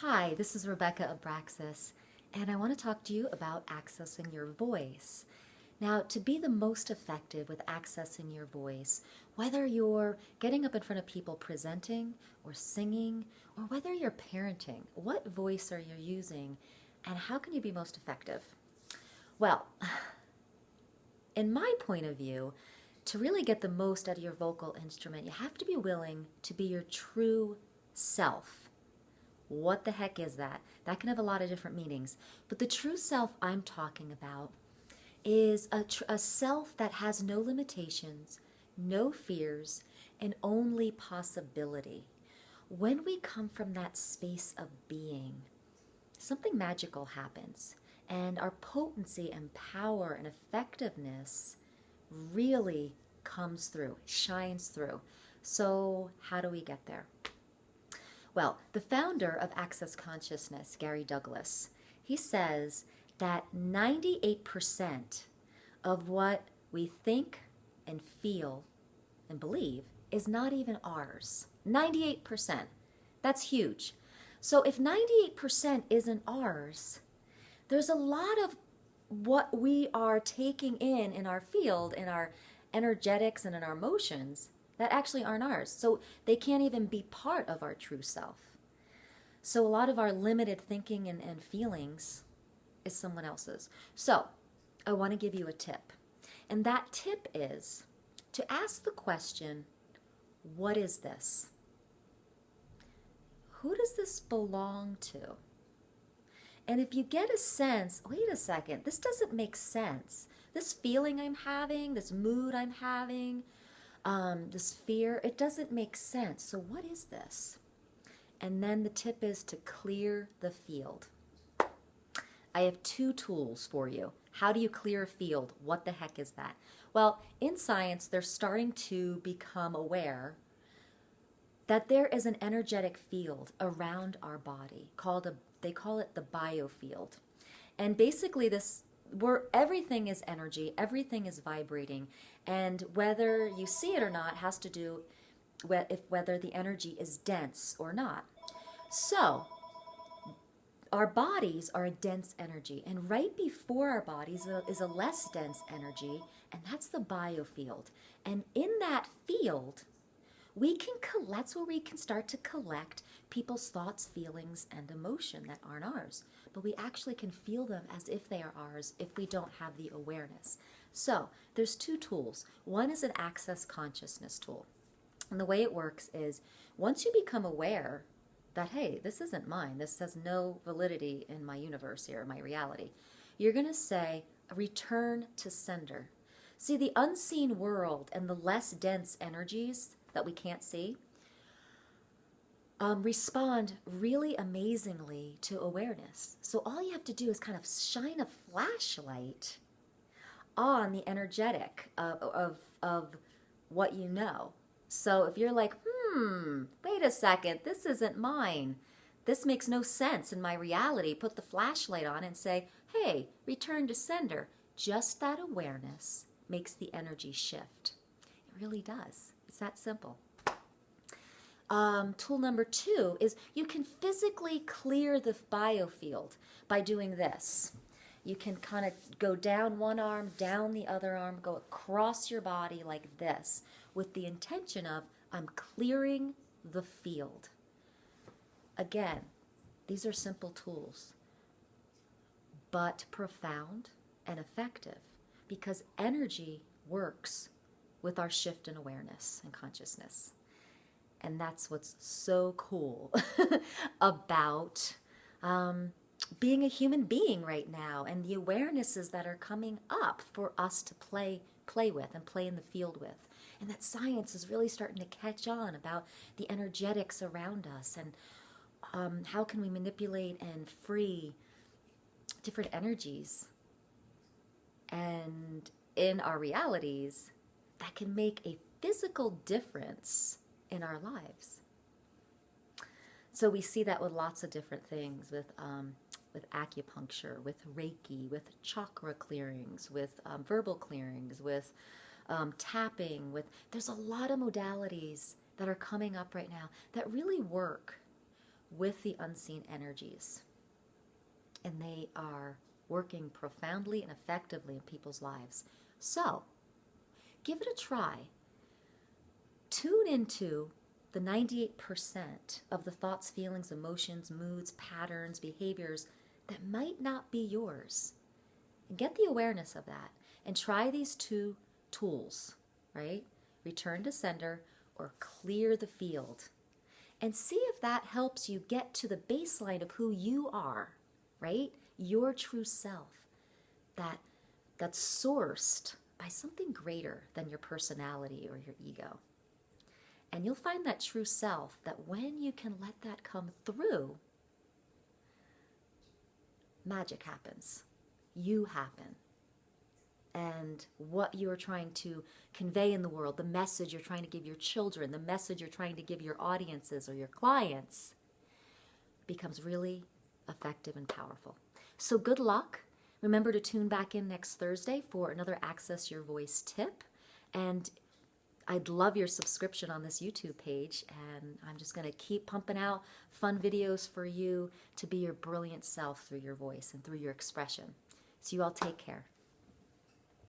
Hi, this is Rebecca Abraxas, and I want to talk to you about accessing your voice. Now, to be the most effective with accessing your voice, whether you're getting up in front of people presenting or singing, or whether you're parenting, what voice are you using, and how can you be most effective? Well, in my point of view, to really get the most out of your vocal instrument, you have to be willing to be your true self. What the heck is that? That can have a lot of different meanings. But the true self I'm talking about is a self that has no limitations, no fears, and only possibility. When we come from that space of being, something magical happens, and our potency and power and effectiveness really comes through, shines through. So, how do we get there? Well, the founder of Access Consciousness, Gary Douglas, he says that 98% of what we think and feel and believe is not even ours. 98%. That's huge. So if 98% isn't ours, there's a lot of what we are taking in our field, in our energetics and in our emotions, that actually aren't ours. So they can't even be part of our true self. So a lot of our limited thinking and feelings is someone else's. So I want to give you a tip. And that tip is to ask the question, what is this? Who does this belong to? And if you get a sense, wait a second, this doesn't make sense. This feeling I'm having, this mood I'm having, this fear, it doesn't make sense. So what is this? And then the tip is to clear the field. I have two tools for you. How do you clear a field? What the heck is that? Well, in science, they're starting to become aware that there is an energetic field around our body they call it the biofield. And basically where everything is energy, everything is vibrating, and whether you see it or not has to do with whether the energy is dense or not. So, our bodies are a dense energy, and right before our bodies is a less dense energy, and that's the biofield. And in that field, that's where we can start to collect people's thoughts, feelings, and emotion that aren't ours. But we actually can feel them as if they are ours if we don't have the awareness. So there's two tools. One is an access consciousness tool. And the way it works is once you become aware that, hey, this isn't mine, this has no validity in my universe here, my reality, you're going to say, return to sender. See, the unseen world and the less dense energies that we can't see respond really amazingly to awareness. So all you have to do is kind of shine a flashlight on the energetic of what you know. So if you're like, wait a second, this isn't mine. This makes no sense in my reality. Put the flashlight on and say, hey, return to sender. Just that awareness makes the energy shift. It really does. It's that simple. Tool number 2 is you can physically clear the biofield by doing this. You can kind of go down one arm, down the other arm, go across your body like this with the intention of, I'm clearing the field. Again, these are simple tools, but profound and effective because energy works with our shift in awareness and consciousness. And that's what's so cool about being a human being right now and the awarenesses that are coming up for us to play with and play in the field with. And that science is really starting to catch on about the energetics around us and how can we manipulate and free different energies. And in our realities, that can make a physical difference in our lives. So we see that with lots of different things, with acupuncture, with Reiki, with chakra clearings, with verbal clearings, with tapping. There's a lot of modalities that are coming up right now that really work with the unseen energies. And they are working profoundly and effectively in people's lives. So, give it a try. Tune into the 98% of the thoughts, feelings, emotions, moods, patterns, behaviors that might not be yours. And get the awareness of that. And try these two tools, right? Return to sender or clear the field. And see if that helps you get to the baseline of who you are, right? Your true self, that's sourced by something greater than your personality or your ego. And you'll find that true self, that when you can let that come through, magic happens. You happen. And what you're trying to convey in the world, the message you're trying to give your children, the message you're trying to give your audiences or your clients, becomes really effective and powerful. So good luck. Remember to tune back in next Thursday for another Access Your Voice tip. And I'd love your subscription on this YouTube page. And I'm just going to keep pumping out fun videos for you to be your brilliant self through your voice and through your expression. So you all take care.